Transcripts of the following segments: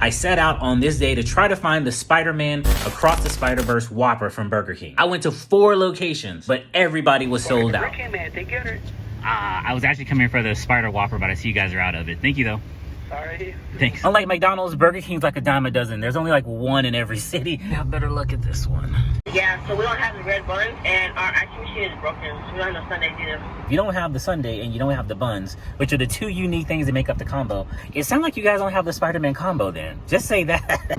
I set out on this day to try to find the Spider-Man Across the Spider-Verse Whopper from Burger King. I went to 4 locations, but everybody was sold out. I was actually coming for the Spider Whopper, but I see you guys are out of it. Thank you, though. Sorry. Thanks. Unlike McDonald's, Burger King's like a dime a dozen. There's only like 1 in every city. Have better luck at this one. Yeah, so we don't have the red buns, and our ice cream machine is broken, so we don't have no Sundaes either. If you don't have the sundae and you don't have the buns, which are the 2 unique things that make up the combo, it sounds like you guys don't have the Spider-Man combo then. Just say that.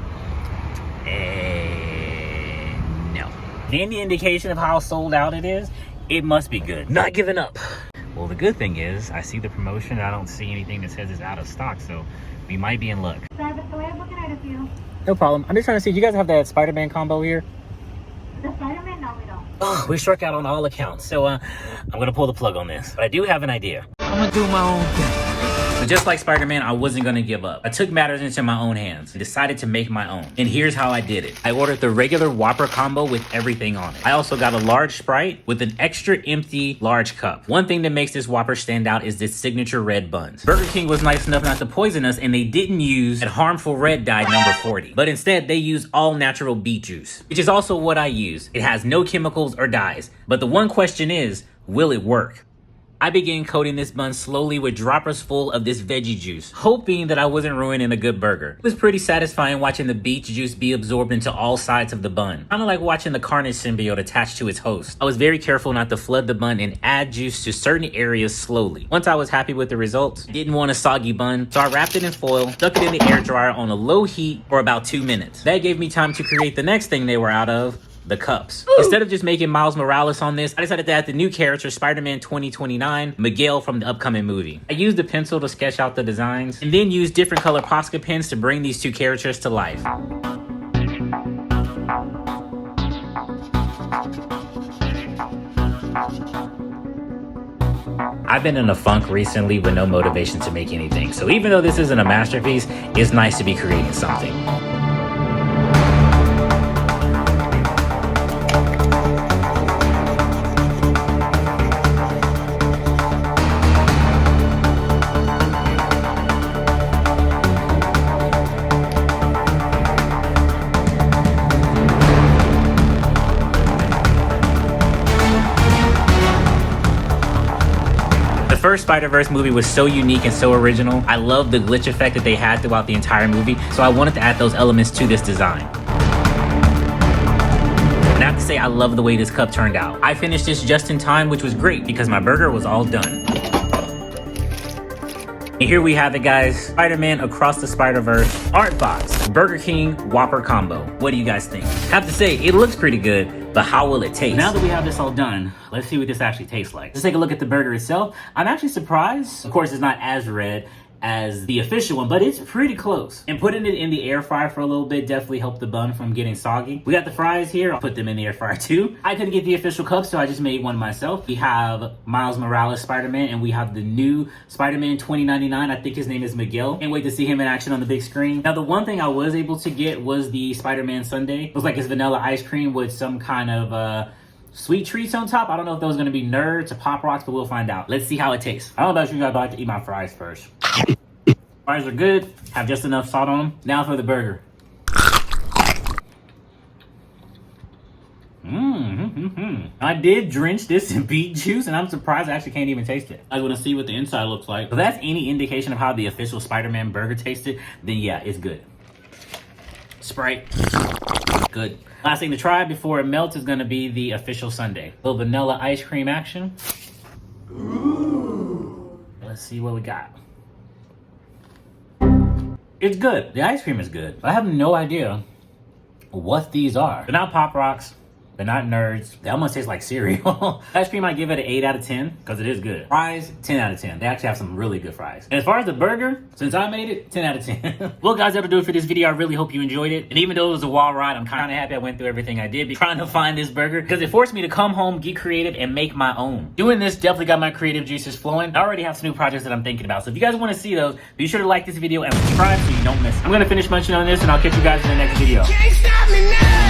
No. Any indication of how sold out it is, it must be good. Not giving up. Well, the good thing is, I see the promotion. I don't see anything that says it's out of stock, so we might be in luck. Sorry, but the way I'm looking at it for you. No problem. I'm just trying to see, do you guys have that Spider-Man combo here? The Spider-Man? No, we don't. Oh, we struck out on all accounts, so I'm gonna pull the plug on this. But I do have an idea. I'm gonna do my own thing. But just like Spider-Man, I wasn't gonna give up. I took matters into my own hands and decided to make my own. And here's how I did it. I ordered the regular Whopper combo with everything on it. I also got a large Sprite with an extra empty large cup. One thing that makes this Whopper stand out is this signature red buns. Burger King was nice enough not to poison us, and they didn't use that harmful red dye number 40. But instead, they used all natural beet juice, which is also what I use. It has no chemicals or dyes. But the one question is, will it work? I began coating this bun slowly with droppers full of this veggie juice, hoping that I wasn't ruining a good burger. It was pretty satisfying watching the beet juice be absorbed into all sides of the bun, kind of like watching the Carnage symbiote attached to its host. I was very careful not to flood the bun and add juice to certain areas slowly. Once I was happy with the results, I didn't want a soggy bun, so I wrapped it in foil, stuck it in the air dryer on a low heat for about 2 minutes. That gave me time to create the next thing they were out of, the cups. Instead of just making Miles Morales on this, I decided to add the new character, Spider-Man 2029, Miguel from the upcoming movie. I used a pencil to sketch out the designs, and then used different color Posca pens to bring these 2 characters to life. I've been in a funk recently with no motivation to make anything, so even though this isn't a masterpiece, it's nice to be creating something. The first Spider-Verse movie was so unique and so original. I love the glitch effect that they had throughout the entire movie, so I wanted to add those elements to this design. And I have to say, I love the way this cup turned out. I finished this just in time, which was great because my burger was all done. And here we have it, guys. Spider-Man Across the Spider-Verse Art Box Burger King Whopper Combo. What do you guys think? I have to say, it looks pretty good, but how will it taste? Now that we have this all done, let's see what this actually tastes like. Let's take a look at the burger itself. I'm actually surprised. Of course, it's not as red as the official one, but it's pretty close. And putting it in the air fryer for a little bit definitely helped the bun from getting soggy. We got the fries here. I'll put them in the air fryer too. I couldn't get the official cup, so I just made one myself. We have Miles Morales Spider-Man, and we have the new Spider-Man 2099. I think his name is Miguel. Can't wait to see him in action on the big screen. Now, the one thing I was able to get was the Spider-Man sundae. It was like it's vanilla ice cream with some kind of sweet treats on top. I don't know if those are gonna be nerds or pop rocks, but we'll find out. Let's see how it tastes. I don't know about you guys, but I like to eat my fries first. Fries are good, have just enough salt on them. Now for the burger. I did drench this in beet juice, and I'm surprised I actually can't even taste it. I want to see what the inside looks like. If that's any indication of how the official Spider-Man burger tasted, then yeah, it's good. Sprite, good. Last thing to try before it melts is gonna be the official sundae. A little vanilla ice cream action. Ooh. Let's see what we got. It's good. The ice cream is good. I have no idea what these are. They're not Pop Rocks. They're not nerds. They almost taste like cereal. Ice cream, I give it an 8 out of 10 because it is good. Fries, 10 out of 10. They actually have some really good fries. And as far as the burger, since I made it, 10 out of 10. Well, guys, that'll do it for this video. I really hope you enjoyed it. And even though it was a wild ride, I'm kind of happy I went through everything I did trying to find this burger because it forced me to come home, get creative, and make my own. Doing this definitely got my creative juices flowing. I already have some new projects that I'm thinking about. So if you guys want to see those, be sure to like this video and subscribe so you don't miss it. I'm going to finish munching on this, and I'll catch you guys in the next video. Can't stop me now.